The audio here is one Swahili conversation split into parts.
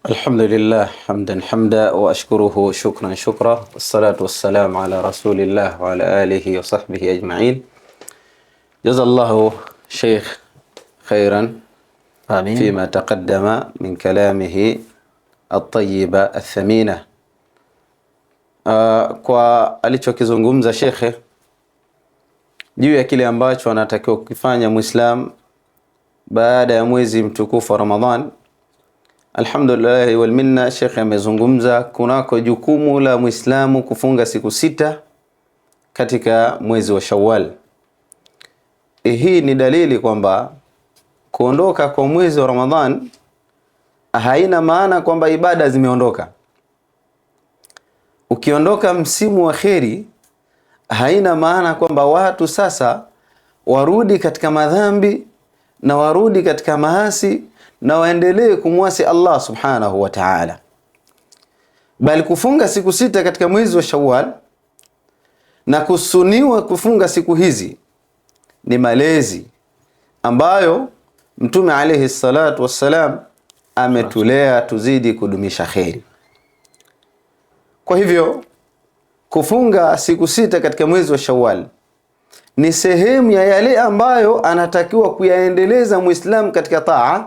الحمد لله حمدا حمدا وأشكره شكرا شكرا والصلاة والسلام على رسول الله وعلى آله وصحبه أجمعين. جزا الله شيخ خيرا آمين. فيما تقدم من كلامه الطيبة الثمينة. Kwa alichokizungumza shekhe juu ya kile ambacho anatakiwa kukifanya Muislam baada ya mwezi mtukufu wa Ramadhan. Alhamdulillah wal minna, shekhe amezungumza kunako jukumu la Muislamu kufunga siku 6 katika mwezi wa Shawwal. Hii ni dalili kwamba kuondoka kwa mwezi wa Ramadhan haina maana kwamba ibada zimeondoka. Ukiondoka msimu wa kheri haina maana kwamba watu sasa warudi katika madhambi na warudi katika maasi na waendelee kumwasi Allah subhanahu wa ta'ala. Bali kufunga siku 6 katika mwezi wa Shawwal na kusuniwa kufunga siku hizi ni malezi ambayo Mtume alayhi salatu wassalam ametulea tuzidi kudumisha kheri. Kwa hivyo kufunga siku 6 katika mwezi wa Shawwal ni sehemu ya yale ambayo anatakiwa kuyaendeleza Muislam katika taa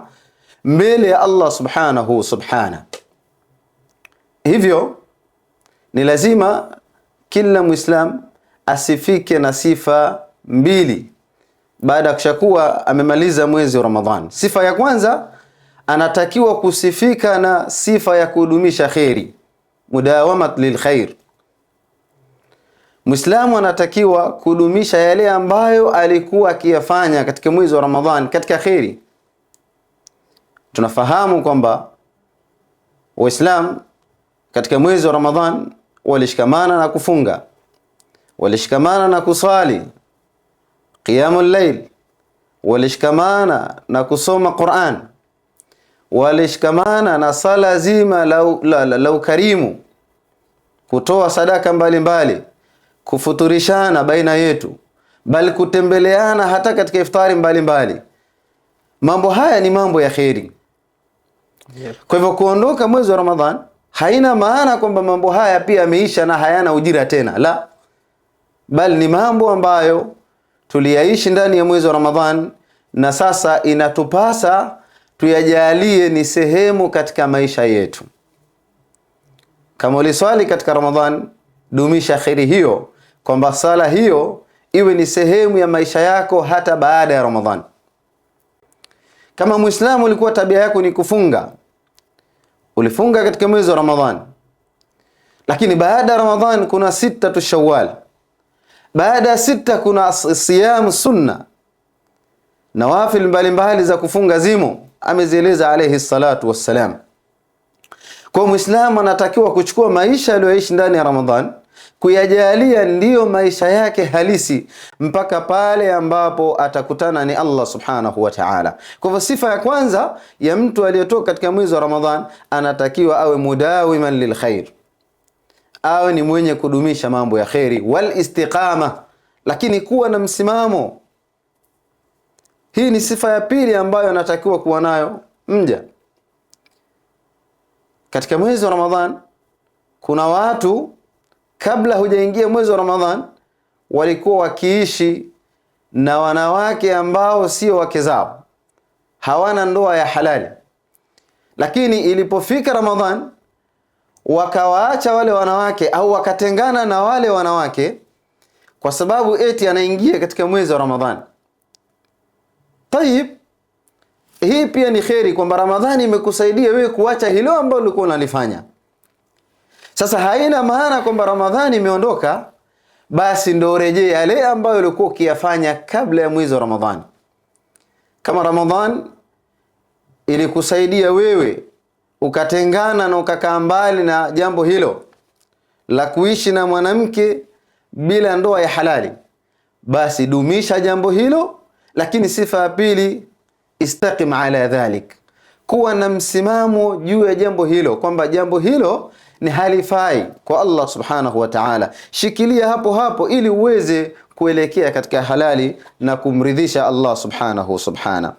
mbele ya Allah subhanahu subhana. Hivyo ni lazima kila Muislam asifike na sifa 2 baada ya kushakuwa amemaliza mwezi wa Ramadhan. Sifa ya kwanza, anatakiwa kusifika na sifa ya kudumisha khairi, mudawamat lil khair. Muislamu anatakiwa kudumisha yale ambayo alikuwa akiyafanya katika mwezi wa Ramadhan katika khairi. Tunafahamu kwamba Waislamu katika mwezi wa Ramadhan walishikamana na kufunga, walishikamana na kusali qiyamul layl, walishikamana na kusoma Qur'an, walishikamana na sala zima la ukarimu, kutoa sadaka mbalimbali, kufuturishana baina yetu, bali kutembeleana hata katika iftari mbalimbali. Mambo haya ni mambo ya kheri. Kwa hivyo kuondoka mwezi wa Ramadhan haina maana kwamba mambo haya pia yameisha na hayana ujira tena, la, bali ni mambo ambayo tuliyaishi ndani ya mwezi wa Ramadhan na sasa inatupasa tuyajalie ni sehemu katika maisha yetu. Kama uliswali katika Ramadhan, dumisha kheri hiyo, kwamba sala hiyo iwe ni sehemu ya maisha yako hata baada ya Ramadhan. Kama Muislamu ulikuwa tabia yako ni kufunga, ulifunga katika mwezi wa Ramadhan, lakini baada ya Ramadhan kuna 6 Shawwal, baada ya 6 kuna siyam sunna, nawafil mbalimbali za kufunga zimo, amezieleza alayhi salatu wassalam. Kwa Muislamu anatakiwa kuchukua maisha aliyoishi ndani ya Ramadhan, kuyajalia ndiyo maisha yake halisi mpaka pale ambapo atakutana ni Allah subhanahu wa ta'ala. Kwa hivyo sifa ya kwanza ya mtu aliyetoka katika mwezi wa Ramadhan, anatakiwa awe mudawiman lil khair, awe ni mwenye kudumisha mambo ya khairi, wal istiqama, lakini kuwa na msimamo. Hii ni sifa ya pili ambayo anatakiwa kuwa nayo mja. Katika mwezi wa Ramadhan kuna watu kabla hujaingia mwezi wa Ramadhan walikuwa wakiishi na wanawake ambao sio wake zao, hawana ndoa ya halali, lakini ilipofika Ramadhan wakawaacha wale wanawake au wakatengana na wale wanawake kwa sababu eti anaingia katika mwezi wa Ramadhan. Tayib, hii pia ni kheri kwamba Ramadhani imekusaidia wewe kuacha hilo ambalo ulikuwa unalifanya. Sasa haina maana kwamba Ramadhani imeondoka basi ndio urejee yale ambayo ulikuwa ukiyafanya kabla ya mwezi wa Ramadhani. Kama Ramadhan ilikusaidia wewe ukatengana na ukakaa mbali na jambo hilo la kuishi na mwanamke bila ndoa ya halali, basi dumisha jambo hilo. Lakini sifa ya pili, istaqim ala dhalik, kuwa na msimamo juu ya jambo hilo, kwamba jambo hilo ni halifai kwa Allah subhanahu wa ta'ala. Shikilia hapo hapo ili uweze kuelekea katika halali na kumridhisha Allah subhanahu subhana.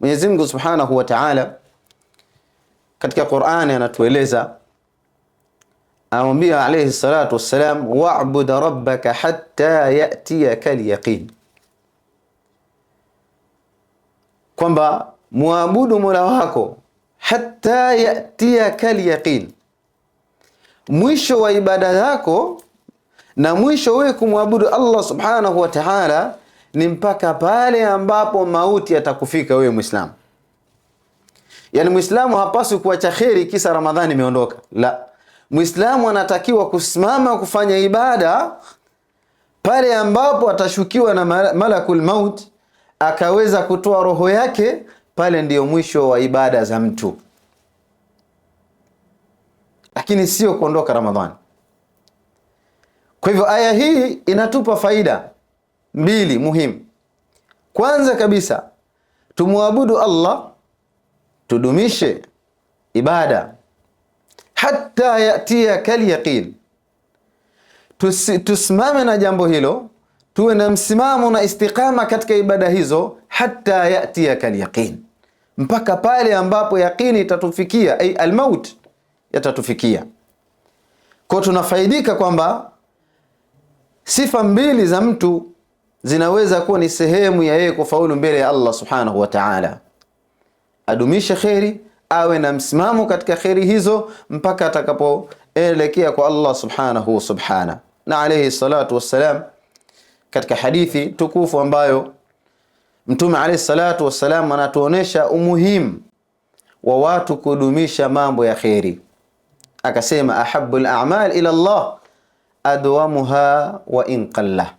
Mwenyezi Mungu subhanahu wa ta'ala katika Qur'ani anatueleza, amwambia alayhi salatu wassalam, wa'bud rabbaka hatta ya'tiyaka al-yaqin, kwamba muabudu Mola wako hatta ya'tiyaka al-yaqin, mwisho wa ibada yako na mwisho wewe kumwabudu Allah subhanahu wa ta'ala ni mpaka pale ambapo mauti yatakufika wewe Muislamu. Yani Muislamu hapaswi kuacha kheri kisa Ramadhani imeondoka. La. Muislamu anatakiwa kusimama kufanya ibada pale ambapo atashukiwa na malakul maut akaweza kutoa roho yake, pale ndiyo mwisho wa ibada za mtu. Lakini sio kuondoka Ramadhani. Kwa hivyo aya hii inatupa faida mbili muhimu. Kwanza kabisa, tumuabudu Allah, tudumishe ibada hatta yatiyaka al-yaqin. Tusimame na jambo hilo, tuwe na msimamo na istiqama katika ibada hizo hatta yatiyaka al-yaqin, mpaka pale ambapo yaqini itatufikia, ay al-maut yatatufikia. Kwa tunafaidika kwamba sifa mbili za mtu zinaweza kuwa ni sehemu ya yeye kufaulu mbele ya Allah subhanahu wa ta'ala. Adumishe kheri, awe na msimamo katika kheri hizo mpaka atakapoelekea kwa Allah subhanahu subhana. Na alayhi salatu wassalam, katika hadithi tukufu ambayo Mtume alayhi salatu wassalam anatuonesha umuhimu wa watu kudumisha mambo ya kheri, akasema ahabbul a'mal ila Allah adwamuha wa in qalla.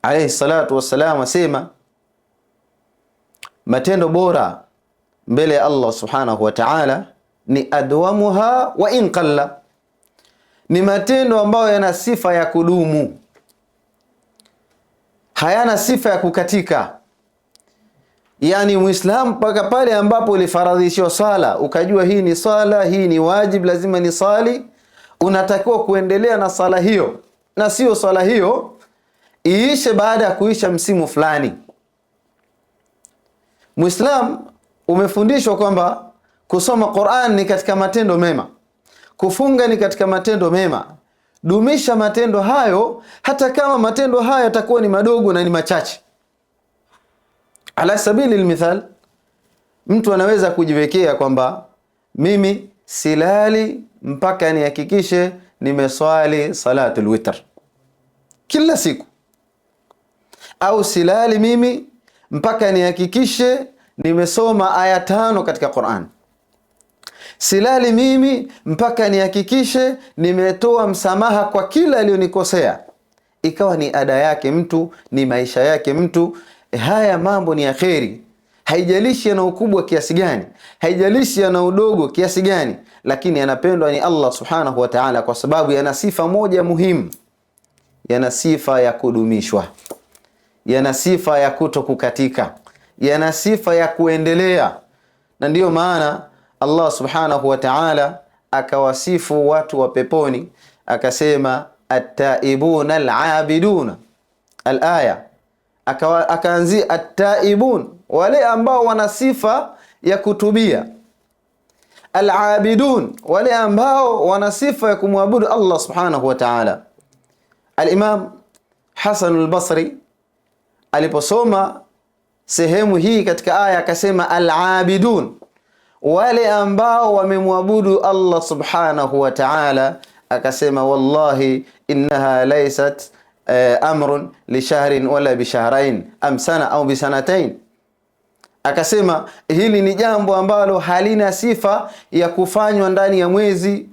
Alayhi salatu wassalam asema matendo bora mbele ya Allah subhanahu wa ta'ala ni adwamuha wa in qalla, ni matendo ambayo yana sifa ya kudumu, hayana sifa ya kukatika. Yani Muislamu mpaka pale ambapo ulifaradhishwa sala, ukajua hii ni sala, hii ni wajib, lazima ni sali, unatakiwa kuendelea na sala hiyo, na sio sala hiyo iishe baada ya kuisha msimu fulani. Muislam umefundishwa kwamba kusoma Qur'an ni katika matendo mema, kufunga ni katika matendo mema. Dumisha matendo hayo hata kama matendo hayo yatakuwa ni madogo na ni machache. Ala sabili almithal, mtu anaweza kujiwekea kwamba mimi silali mpaka nihakikishe nimeswali salatul witr kila siku, au silali mimi mpaka nihakikishe nimesoma aya 5 katika Qur'an, silali mimi mpaka nihakikishe nimetoa msamaha kwa kila aliyonikosea. Ikawa ni ada yake mtu, ni maisha yake mtu. Haya mambo ni ya kheri, haijalishi yana ukubwa kiasi gani, haijalishi yana udogo kiasi gani, lakini yanapendwa ni Allah subhanahu wa ta'ala kwa sababu yana sifa moja muhimu, yana sifa ya kudumishwa, yana sifa ya kutokukatika, yana sifa ya kuendelea. Na ndiyo maana Allah subhanahu wa ta'ala akawasifu watu wa peponi, akasema at-taibuna al-abiduna. Al-aya akaanzia at-taibun, wale ambao wana sifa ya kutubia, al-abidun, wale ambao wana sifa ya kumwabudu Allah subhanahu wa ta'ala. Al-Imam Hasan al-Basri aliposoma sehemu hii katika aya akasema al-abidun, wale ambao wamemwabudu Allah subhanahu wa ta'ala, akasema wallahi innaha laysat amrun li shahrin wala bi shahrain am sana au bi sanatain. Akasema hili ni jambo ambalo halina sifa ya kufanywa ndani ya mwezi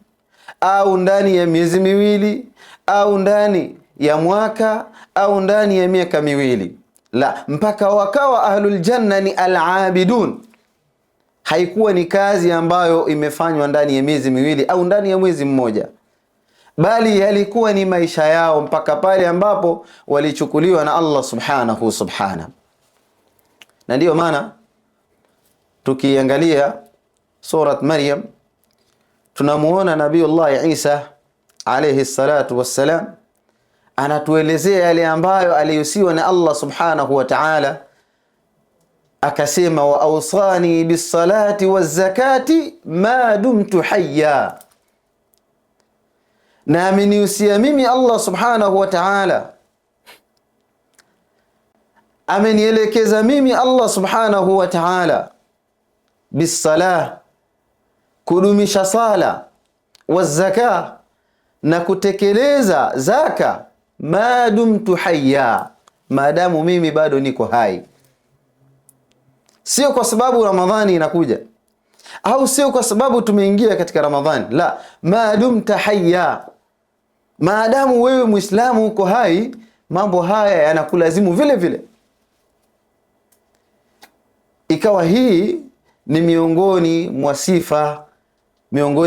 au ndani ya miezi miwili au ndani ya mwaka au ndani ya miaka miwili. La, mpaka wakawa ahlul janna ni al-abidun. Haikuwa ni kazi ambayo imefanywa ndani ya miezi miwili au ndani ya mwezi mmoja, bali yalikuwa ni maisha yao mpaka pale ambapo walichukuliwa na Allah subhanahu subhana. Na ndiyo maana tukiangalia surat Maryam tunamuona Nabiiullah Isa alayhi salatu wassalam anatuelezea yale ambayo alihusiwa na Allah subhanahu wa ta'ala akasema wa awsani bis-salati waz-zakati ma dumtu hayya, na amenihusia mimi Allah subhanahu wa ta'ala, amenielekeza mimi Allah subhanahu wa ta'ala bis-salah, kudumisha sala, waz-zakah, na kutekeleza zaka, ma dumtu hayya, maadamu mimi bado niko hai. Sio kwa sababu Ramadhani inakuja, au sio kwa sababu tumeingia katika Ramadhani, la, ma dumta hayya, maadamu wewe Muislamu uko hai, mambo haya yanakulazimu vile vile. Ikawa hii ni miongoni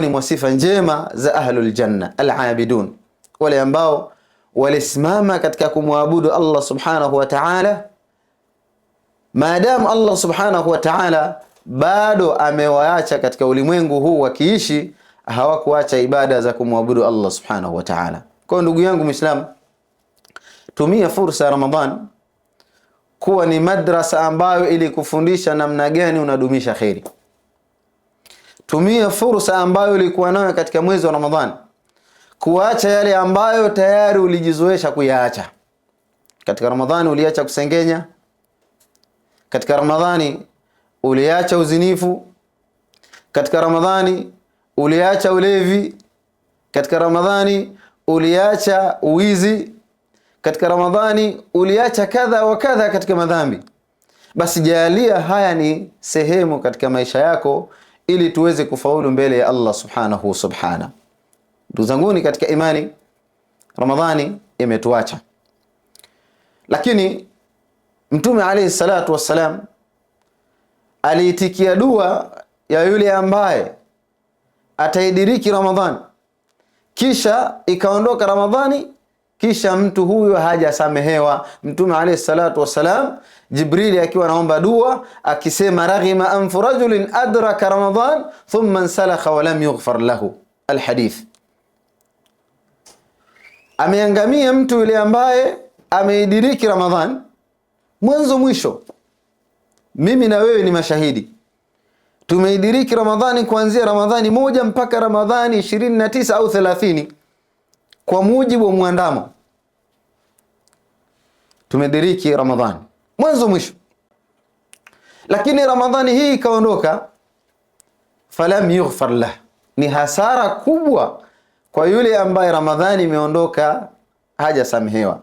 mwa sifa njema za ahlul janna, al-abidun, wale ambao walisimama katika kumwabudu Allah subhanahu wa ta'ala, maadamu Allah subhanahu wa ta'ala bado amewaacha katika ulimwengu huu wakiishi, hawakuacha ibada za kumwabudu Allah subhanahu wa ta'ala. Kwa ndugu yangu Muislamu, tumia fursa ya Ramadhan kuwa ni madrasa ambayo ili kufundisha namna gani unadumisha khairi. Tumia fursa ambayo ulikuwa nayo katika mwezi wa Ramadhan kuacha yale ambayo tayari ulijizoesha kuyaacha. Katika Ramadhani uliacha kusengenya, katika Ramadhani uliacha uzinifu, katika Ramadhani uliacha ulevi, katika Ramadhani uliacha uwizi, katika Ramadhani uliacha kadha wa kadha katika madhambi. Basi jalia haya ni sehemu katika maisha yako ili tuweze kufaulu mbele ya Allah subhanahu subhana. Ndugu zanguni katika imani, Ramadhani imetuacha, lakini Mtume alayhi salatu wassalam aliitikia dua ya yule ambaye ataidiriki Ramadhani kisha ikaondoka Ramadhani, kisha mtu huyo hajasamehewa. Mtume alayhi salatu wassalam, Jibrili akiwa anaomba dua akisema, raghima anfu rajulin adraka Ramadhan thumma salakha wa lam yughfar lahu, alhadith. Ameangamia mtu yule ambaye ameidiriki Ramadhan mwanzo mwisho. Mimi na wewe ni mashahidi, tumeidiriki Ramadhani kuanzia Ramadhani 1 mpaka Ramadhani 29 au 30 kwa mujibu wa muandamo. Tumediriki Ramadhani mwanzo mwisho, lakini Ramadhani hii ikaondoka, falam yughfar lah. Ni hasara kubwa kwa yule ambaye Ramadhani imeondoka hajasamehewa.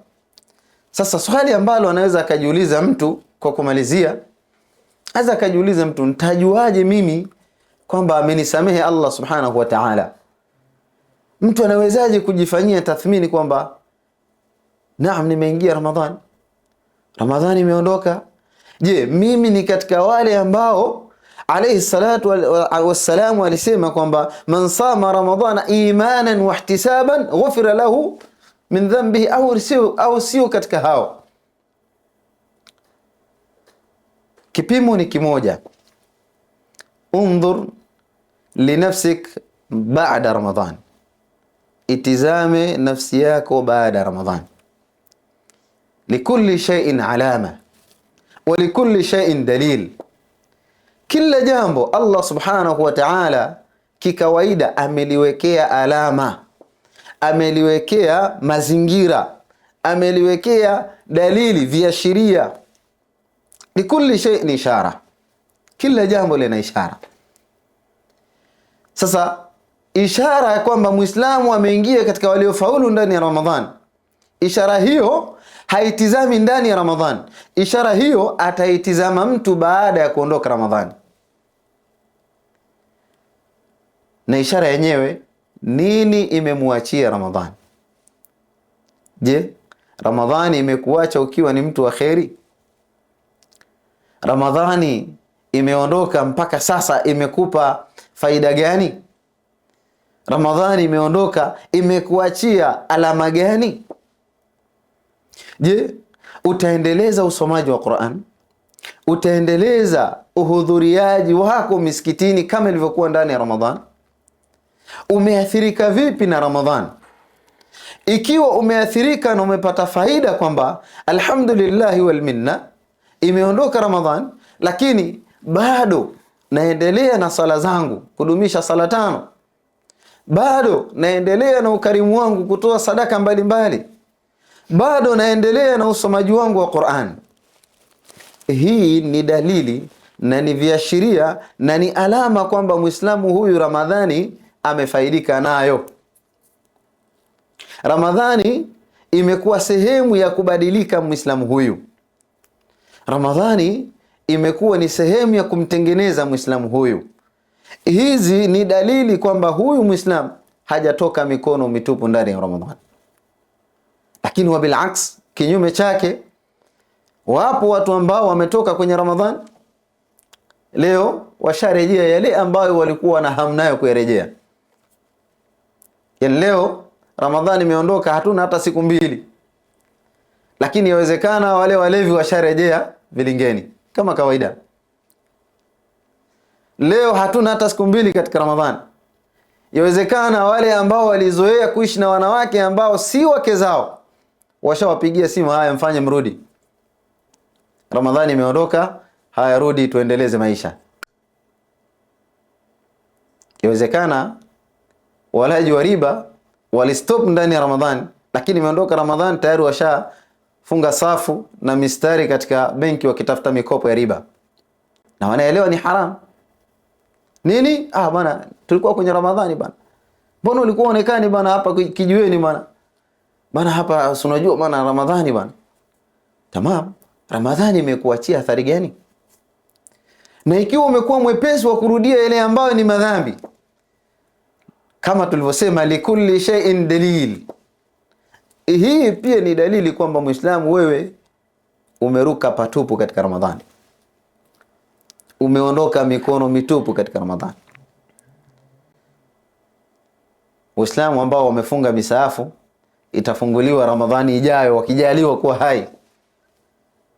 Sasa swali ambalo anaweza akajiuliza mtu kwa kumalizia, anaweza akajiuliza mtu, nitajuaje mimi kwamba amenisamehe Allah subhanahu wa ta'ala? Mtu anawezaje kujifanyia tathmini kwamba naam, nimeingia Ramadhani imeondoka? Je, mimi ni katika wale ambao alayhi salatu wassalamu alisema kwamba man sama Ramadhana imanan wa ihtisaban ghufira lahu min dhanbihi, au sio katika hao? Kipimo ni kimoja. Undhur li nafsik baada Ramadhan, itizame nafsi yako baada Ramadhan. Likulli shay'in alama wa likulli shay'in dalil. Kila jambo Allah subhanahu wa ta'ala kikawaida ameliwekea alama, ameliwekea mazingira, ameliwekea dalili, viashiria. Likulli shay'in ishara, kila jambo lina ishara. Sasa ishara ya kwamba Muislamu ameingia katika waliofaulu ndani ya Ramadhan, ishara hiyo haitizami ndani ya Ramadhan, ishara hiyo ataitizama mtu baada ya kuondoka Ramadhan. Na ishara yenyewe nini imemuachia Ramadhan? Je, Ramadhani imekuacha ukiwa ni mtu wa kheri? Ramadhani imeondoka mpaka sasa imekupa faida gani? Ramadhani imeondoka imekuachia alama gani? Je, utaendeleza usomaji wa Qur'an? Utaendeleza uhudhuriaji wako misikitini kama ilivyokuwa ndani ya Ramadhan? Umeathirika vipi na Ramadhan? Ikiwa umeathirika na umepata faida kwamba alhamdulillah wal minna, imeondoka Ramadhan, lakini bado naendelea na sala zangu, kudumisha sala 5, bado naendelea na ukarimu wangu kutoa sadaka mbalimbali, bado naendelea na usomaji wangu wa Qur'an. Hii ni dalili na ni viashiria na ni alama kwamba Muislamu huyu Ramadhani amefaidika nayo. Ramadhani imekuwa sehemu ya kubadilika Muislamu huyu. Ramadhani imekuwa ni sehemu ya kumtengeneza Muislamu huyu. Hizi ni dalili kwamba huyu Muislamu hajatoka mikono mitupu ndani ya Ramadhani. Lakini wa bilaks, kinyume chake, wapo watu ambao wametoka kwenye Ramadhani, leo washarejea yale ambayo walikuwa na hamu nayo kuyarejea. Yani leo Ramadhani imeondoka, hatuna hata siku 2, lakini yawezekana wale walevi washarejea vilingeni kama kawaida. Leo hatuna hata siku 2 katika Ramadhani. Yawezekana wale ambao walizoea kuishi na wanawake ambao si wake zao washawapigia simu, haya mfanye mrudi, Ramadhani imeondoka, haya rudi tuendeleze maisha. Yawezekana walaji wa riba walistop ndani ya Ramadhani, lakini imeondoka Ramadhani tayari washafunga safu na mistari katika benki wakitafuta mikopo ya riba, na wanaelewa ni haram. Nini? Bana, tulikuwa kwenye Ramadhani bana. Mbona ulikuwa onekani bana hapa kijiweni bana? Bana hapa unajua bana Ramadhani bana. Tamam, Ramadhani imekuachia athari gani? Na ikiwa umekuwa mwepesi wa kurudia ile ambayo ni madhambi, kama tulivyosema, likulli shay'in dalil. Hii pia ni dalili kwamba Muislamu wewe umeruka patupu katika Ramadhani. Umeondoka mikono mitupu katika Ramadhani. Waislamu ambao wamefunga misaafu itafunguliwa Ramadhani ijayo wakijaliwa kuwa hai.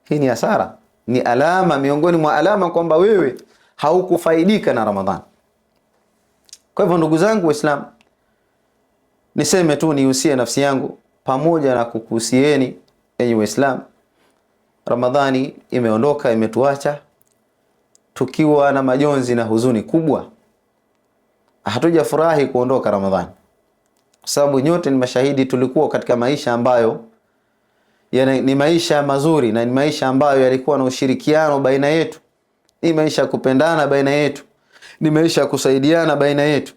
Hii ni hasara, ni alama miongoni mwa alama kwamba wewe haukufaidika na Ramadhani. Kwa hivyo ndugu zangu Waislamu, niseme tu, nihusie nafsi yangu pamoja na kukuhusieni enyi Waislamu, Ramadhani imeondoka, imetuacha tukiwa na majonzi na huzuni kubwa. Hatujafurahi kuondoka Ramadhani, kwa sababu nyote ni mashahidi, tulikuwa katika maisha ambayo ni maisha mazuri na ni maisha ambayo yalikuwa na ushirikiano baina yetu, ni maisha kupendana baina yetu, ni maisha kusaidiana baina yetu.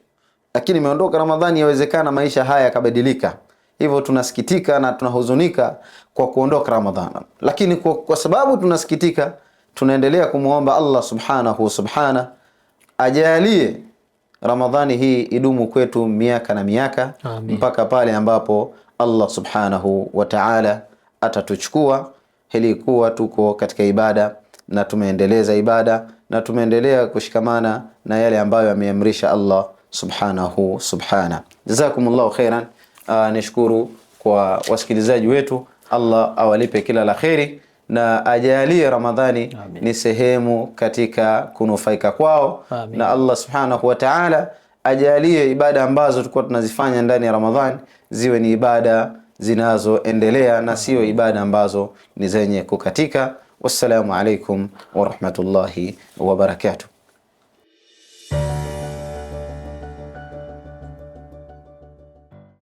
Lakini imeondoka Ramadhani, yawezekana maisha haya yakabadilika. Hivyo tunasikitika na tunahuzunika kwa kuondoka Ramadhani. Lakini kwa sababu tunasikitika, tunaendelea kumuomba Allah subhana ajalie Ramadhani hii idumu kwetu miaka na miaka. Amin. Mpaka pale ambapo Allah subhanahu wa ta'ala atatuchukua, hili kuwa tuko katika ibada na tumeendeleza ibada na tumeendelea kushikamana na yale ambayo ameamrisha Allah subhana. Jazakumullahu khairan. Nishukuru kwa wasikilizaji wetu. Allah awalipe kila la khairi na ajalie Ramadhani ni sehemu katika kunufaika kwao. Amin. Na Allah subhanahu wa ta'ala ajalie ibada ambazo tulikuwa tunazifanya ndani ya Ramadhani ziwe ni ibada zinazoendelea na sio ibada ambazo ni zenye kukatika. Wassalamu alaikum wa rahmatullahi wa barakatuh.